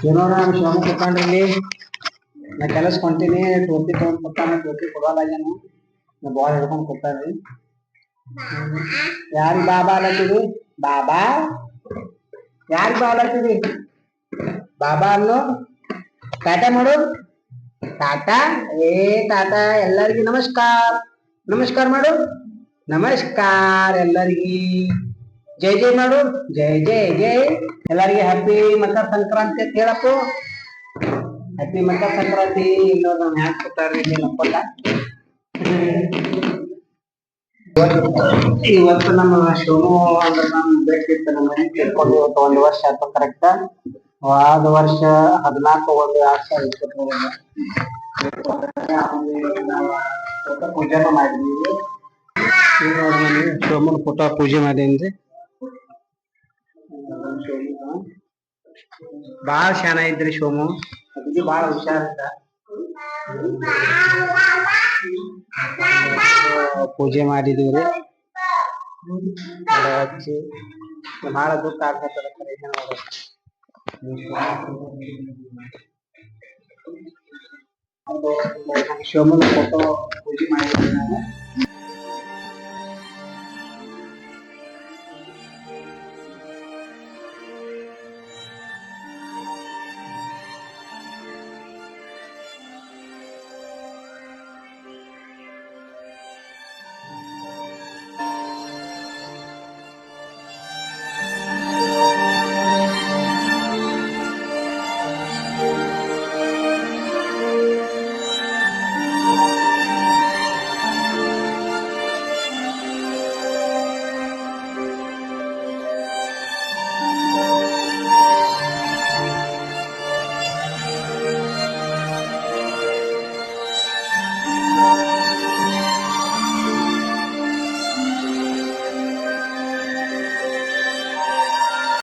ಏನೋ ನಾನು ಶಿವಮ ಕೂತ್ಕೊಂಡ್ರಿ ನಾ ಕೆಲಸ ಕೊಂತೀನಿ ಟೋಪಿ ತಗೊಂಡ್ ಕೂತಾನ ಟೋಪಿ ಕೊಡೋದಾಗೇನು ನಾ ಬಾಲ್ ಹಿಡ್ಕೊಂಡ್ ಕೂತಾರ್ರಿ ಯಾರು ಬಾಬಾ ಅಲ್ಲತ್ತೀರಿ ಬಾಬಾ ಯಾರು ಬಾ ಅಲ್ಲತ್ತೀರಿ ಬಾಬಾ ಅನ್ನು ಟಾಟಾ ಮಾಡು ಟಾಟಾ ಏ ಟಾಟಾ ಎಲ್ಲರಿಗೂ ನಮಸ್ಕಾರ ನಮಸ್ಕಾರ ಮಾಡು ನಮಸ್ಕಾರ ಎಲ್ಲರಿಗೂ ಜೈ ಜೈ ಮಾಡು ಜೈ ಜೈ ಜೈ ಎಲ್ಲರಿಗೆ ಹ್ಯಾಪಿ ಮಕರ ಸಂಕ್ರಾಂತಿ ಅಂತ ಹೇಳಪ್ಪು ಹ್ಯಾಪಿ ಮಕರ ಸಂಕ್ರಾಂತಿ ಇನ್ನೊಂದು ನಾನು ಹ್ಯಾಕ್ ಕೊಟ್ಟಾರ್ರಿ ಇಲ್ಲಿ ನಪ್ಪಲ್ಲ ಇವತ್ತು ನಮ್ಮ ಶಿವಮೊ ಅಂದ್ರೆ ನಮ್ ಬೇಕಿತ್ತು ನಮ್ಮ ಮನೆ ಕೇಳ್ಕೊಂಡು ಇವತ್ತು 1 ವರ್ಷ ಆಯ್ತು ಕರೆಕ್ಟ್ ಆದ ವರ್ಷ 14/1/2023 ಪೂಜೆನೂ ಮಾಡಿದ್ವಿ ಶಿವಮೊಗ್ಗ ಫೋಟೋ ಪೂಜೆ ಮಾಡೇನ್ರಿ ಬಾಳ ಶಾನ ಇದ್ರಿ ಶಿವಮು ಅದಕ್ಕೆ ಬಾಳ ಹುಷಾರಿದ್ದ ಪೂಜೆ ಮಾಡಿದೀವ್ರಿ ಹಚ್ಚಿ ಬಹಳ ದುಃಖ ಆಗ್ತದ ಶಿವಮೊಗ್ಗ ಫೋಟೋ ಪೂಜೆ ಮಾಡಿದ್ವಿ ನಾವು